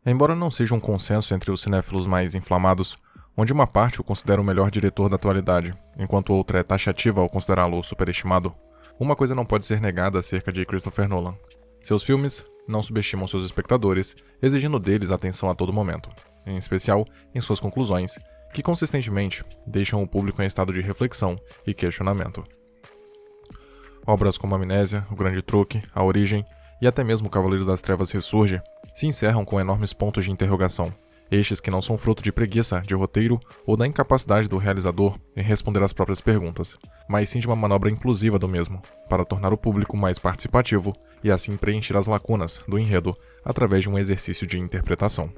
Embora não seja um consenso entre os cinéfilos mais inflamados, onde uma parte o considera o melhor diretor da atualidade, enquanto outra é taxativa ao considerá-lo superestimado, uma coisa não pode ser negada acerca de Christopher Nolan. Seus filmes não subestimam seus espectadores, exigindo deles atenção a todo momento, em especial em suas conclusões, que consistentemente deixam o público em estado de reflexão e questionamento. Obras como Amnésia, O Grande Truque, A Origem e até mesmo O Cavaleiro das Trevas Ressurge se encerram com enormes pontos de interrogação, estes que não são fruto de preguiça de roteiro ou da incapacidade do realizador em responder às próprias perguntas, mas sim de uma manobra inclusiva do mesmo, para tornar o público mais participativo e assim preencher as lacunas do enredo através de um exercício de interpretação.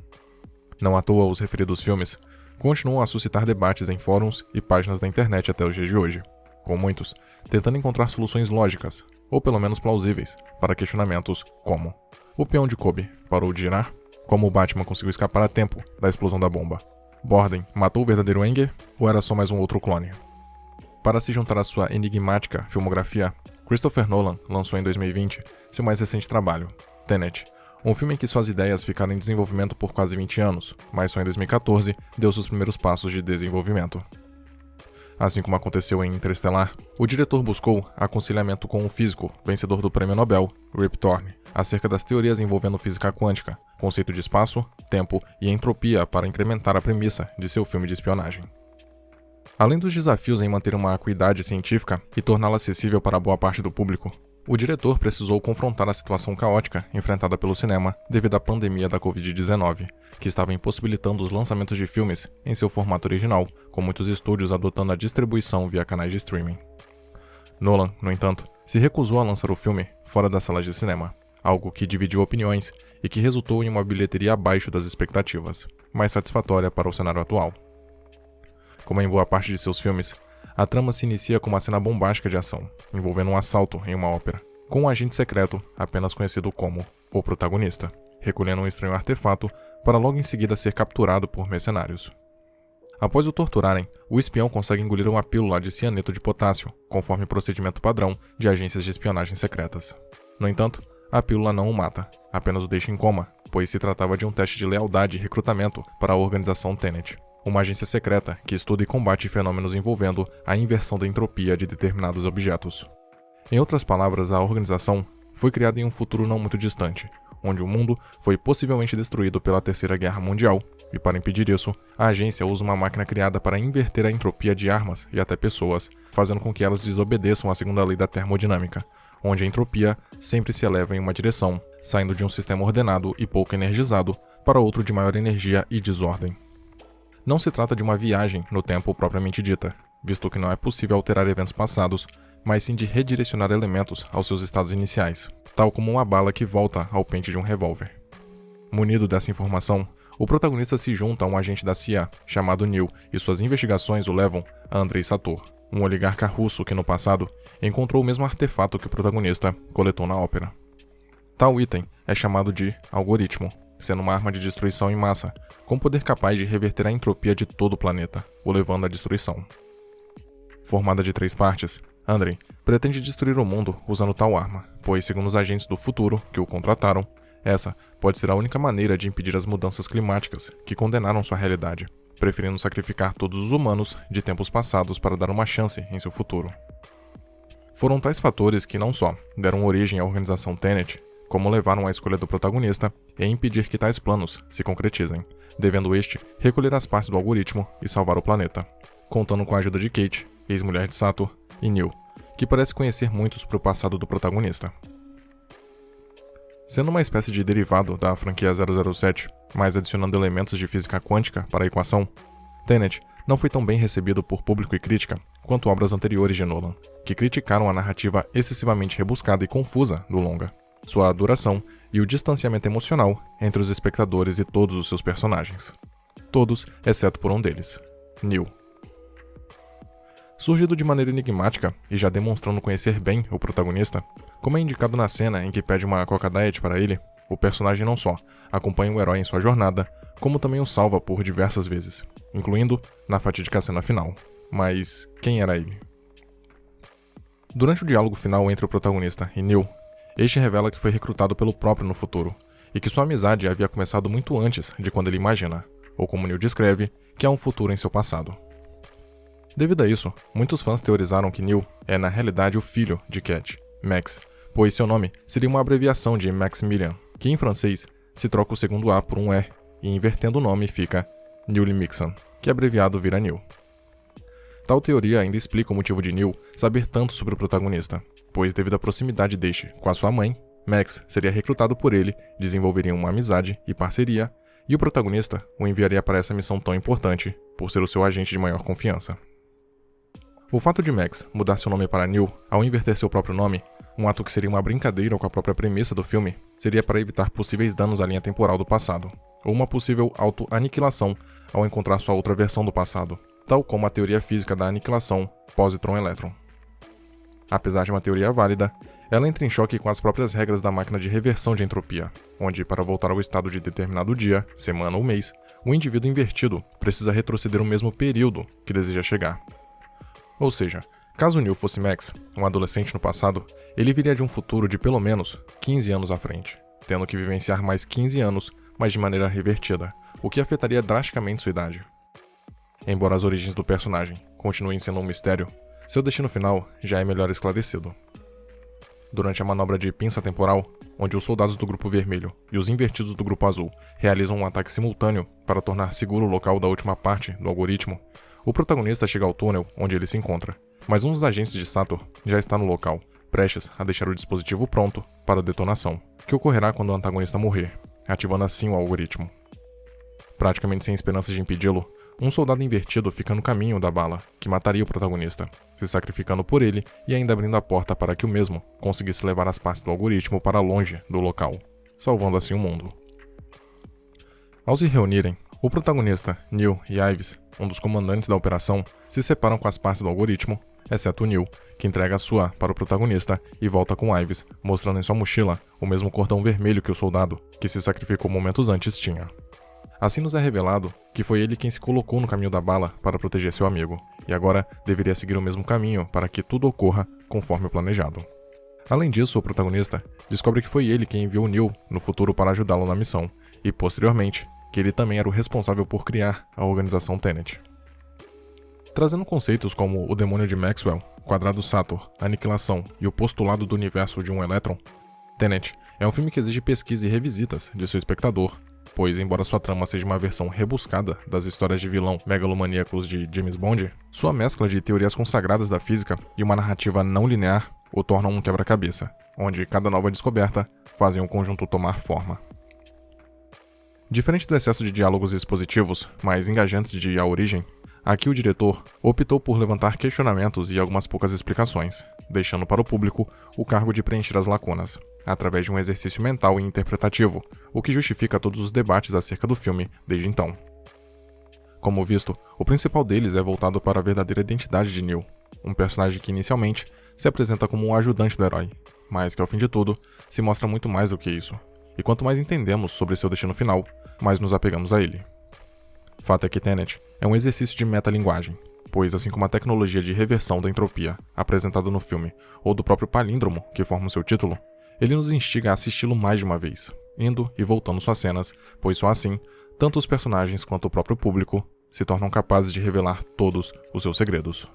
Não à toa, os referidos filmes continuam a suscitar debates em fóruns e páginas da internet até os dias de hoje, com muitos tentando encontrar soluções lógicas, ou pelo menos plausíveis, para questionamentos como: o peão de Kobe parou de girar? Como o Batman conseguiu escapar a tempo da explosão da bomba? Borden matou o verdadeiro Enger ou era só mais um outro clone? Para se juntar à sua enigmática filmografia, Christopher Nolan lançou em 2020 seu mais recente trabalho, Tenet, um filme em que suas ideias ficaram em desenvolvimento por quase 20 anos, mas só em 2014 deu seus primeiros passos de desenvolvimento. Assim como aconteceu em Interestelar, o diretor buscou aconselhamento com um físico, vencedor do Prêmio Nobel, Rip Torn, acerca das teorias envolvendo física quântica, conceito de espaço, tempo e entropia para incrementar a premissa de seu filme de espionagem. Além dos desafios em manter uma acuidade científica e torná-la acessível para boa parte do público, o diretor precisou confrontar a situação caótica enfrentada pelo cinema devido à pandemia da Covid-19, que estava impossibilitando os lançamentos de filmes em seu formato original, com muitos estúdios adotando a distribuição via canais de streaming. Nolan, no entanto, se recusou a lançar o filme fora das salas de cinema, algo que dividiu opiniões e que resultou em uma bilheteria abaixo das expectativas, mais satisfatória para o cenário atual. Como em boa parte de seus filmes, a trama se inicia com uma cena bombástica de ação, envolvendo um assalto em uma ópera, com um agente secreto, apenas conhecido como o protagonista, recolhendo um estranho artefato para logo em seguida ser capturado por mercenários. Após o torturarem, o espião consegue engolir uma pílula de cianeto de potássio, conforme procedimento padrão de agências de espionagem secretas. No entanto, a pílula não o mata, apenas o deixa em coma, pois se tratava de um teste de lealdade e recrutamento para a organização Tenet, uma agência secreta que estuda e combate fenômenos envolvendo a inversão da entropia de determinados objetos. Em outras palavras, a organização foi criada em um futuro não muito distante, onde o mundo foi possivelmente destruído pela Terceira Guerra Mundial, e para impedir isso, a agência usa uma máquina criada para inverter a entropia de armas e até pessoas, fazendo com que elas desobedeçam à segunda lei da termodinâmica, onde a entropia sempre se eleva em uma direção, saindo de um sistema ordenado e pouco energizado para outro de maior energia e desordem. Não se trata de uma viagem no tempo propriamente dita, visto que não é possível alterar eventos passados, mas sim de redirecionar elementos aos seus estados iniciais, tal como uma bala que volta ao pente de um revólver. Munido dessa informação, o protagonista se junta a um agente da CIA, chamado Neil, e suas investigações o levam a Andrei Sator, um oligarca russo que no passado encontrou o mesmo artefato que o protagonista coletou na ópera. Tal item é chamado de algoritmo, sendo uma arma de destruição em massa, com poder capaz de reverter a entropia de todo o planeta, o levando à destruição. Formada de 3 partes, Andrei pretende destruir o mundo usando tal arma, pois, segundo os agentes do futuro que o contrataram, essa pode ser a única maneira de impedir as mudanças climáticas que condenaram sua realidade, preferindo sacrificar todos os humanos de tempos passados para dar uma chance em seu futuro. Foram tais fatores que não só deram origem à organização Tenet, como levaram à escolha do protagonista em impedir que tais planos se concretizem, devendo este recolher as partes do algoritmo e salvar o planeta, contando com a ajuda de Kate, ex-mulher de Sator, e Neil, que parece conhecer muito sobre o passado do protagonista. Sendo uma espécie de derivado da franquia 007, mas adicionando elementos de física quântica para a equação, Tenet não foi tão bem recebido por público e crítica quanto obras anteriores de Nolan, que criticaram a narrativa excessivamente rebuscada e confusa do longa, sua duração e o distanciamento emocional entre os espectadores e todos os seus personagens. Todos, exceto por um deles, Neil. Surgido de maneira enigmática e já demonstrando conhecer bem o protagonista, como é indicado na cena em que pede uma Coca Diet para ele, o personagem não só acompanha o herói em sua jornada, como também o salva por diversas vezes, incluindo na fatídica cena final. Mas quem era ele? Durante o diálogo final entre o protagonista e Neil, este revela que foi recrutado pelo próprio no futuro, e que sua amizade havia começado muito antes de quando ele imagina, ou como Neil descreve, que há um futuro em seu passado. Devido a isso, muitos fãs teorizaram que Neil é na realidade o filho de Cat, Max, pois seu nome seria uma abreviação de Maximilian, que em francês se troca o segundo A por um E, e invertendo o nome fica Neil Mixon, que abreviado vira Neil. Tal teoria ainda explica o motivo de Neil saber tanto sobre o protagonista, pois devido à proximidade deste com a sua mãe, Max seria recrutado por ele, desenvolveriam uma amizade e parceria, e o protagonista o enviaria para essa missão tão importante, por ser o seu agente de maior confiança. O fato de Max mudar seu nome para Neil ao inverter seu próprio nome, um ato que seria uma brincadeira com a própria premissa do filme, seria para evitar possíveis danos à linha temporal do passado, ou uma possível auto-aniquilação ao encontrar sua outra versão do passado, tal como a teoria física da aniquilação positron-elétron. Apesar de uma teoria válida, ela entra em choque com as próprias regras da máquina de reversão de entropia, onde, para voltar ao estado de determinado dia, semana ou mês, o indivíduo invertido precisa retroceder o mesmo período que deseja chegar. Ou seja, caso Neil fosse Max, um adolescente no passado, ele viria de um futuro de pelo menos 15 anos à frente, tendo que vivenciar mais 15 anos, mas de maneira revertida, o que afetaria drasticamente sua idade. Embora as origens do personagem continuem sendo um mistério, seu destino final já é melhor esclarecido. Durante a manobra de pinça temporal, onde os soldados do Grupo Vermelho e os invertidos do Grupo Azul realizam um ataque simultâneo para tornar seguro o local da última parte do algoritmo, o protagonista chega ao túnel onde ele se encontra, mas um dos agentes de Sator já está no local, prestes a deixar o dispositivo pronto para a detonação, que ocorrerá quando o antagonista morrer, ativando assim o algoritmo. Praticamente sem esperanças de impedi-lo, um soldado invertido fica no caminho da bala, que mataria o protagonista, se sacrificando por ele e ainda abrindo a porta para que o mesmo conseguisse levar as partes do algoritmo para longe do local, salvando assim o mundo. Ao se reunirem, o protagonista, Neil e Ives, um dos comandantes da operação, se separam com as partes do algoritmo, exceto Neil, que entrega a sua para o protagonista e volta com Ives, mostrando em sua mochila o mesmo cordão vermelho que o soldado, que se sacrificou momentos antes, tinha. Assim nos é revelado que foi ele quem se colocou no caminho da bala para proteger seu amigo, e agora deveria seguir o mesmo caminho para que tudo ocorra conforme o planejado. Além disso, o protagonista descobre que foi ele quem enviou Neil no futuro para ajudá-lo na missão, e posteriormente, que ele também era o responsável por criar a organização Tenet. Trazendo conceitos como o demônio de Maxwell, quadrado Sator, aniquilação e o postulado do universo de um elétron, Tenet é um filme que exige pesquisa e revisitas de seu espectador, pois, embora sua trama seja uma versão rebuscada das histórias de vilão megalomaníacos de James Bond, sua mescla de teorias consagradas da física e uma narrativa não linear o tornam um quebra-cabeça, onde cada nova descoberta fazem o conjunto tomar forma. Diferente do excesso de diálogos expositivos, mais engajantes de A Origem, aqui o diretor optou por levantar questionamentos e algumas poucas explicações, deixando para o público o cargo de preencher as lacunas, através de um exercício mental e interpretativo, o que justifica todos os debates acerca do filme desde então. Como visto, o principal deles é voltado para a verdadeira identidade de Neil, um personagem que inicialmente se apresenta como um ajudante do herói, mas que ao fim de tudo se mostra muito mais do que isso, e quanto mais entendemos sobre seu destino final, mais nos apegamos a ele. Fato é que Tenet é um exercício de metalinguagem, pois assim como a tecnologia de reversão da entropia apresentada no filme, ou do próprio palíndromo que forma o seu título, ele nos instiga a assisti-lo mais de uma vez, indo e voltando suas cenas, pois só assim, tanto os personagens quanto o próprio público se tornam capazes de revelar todos os seus segredos.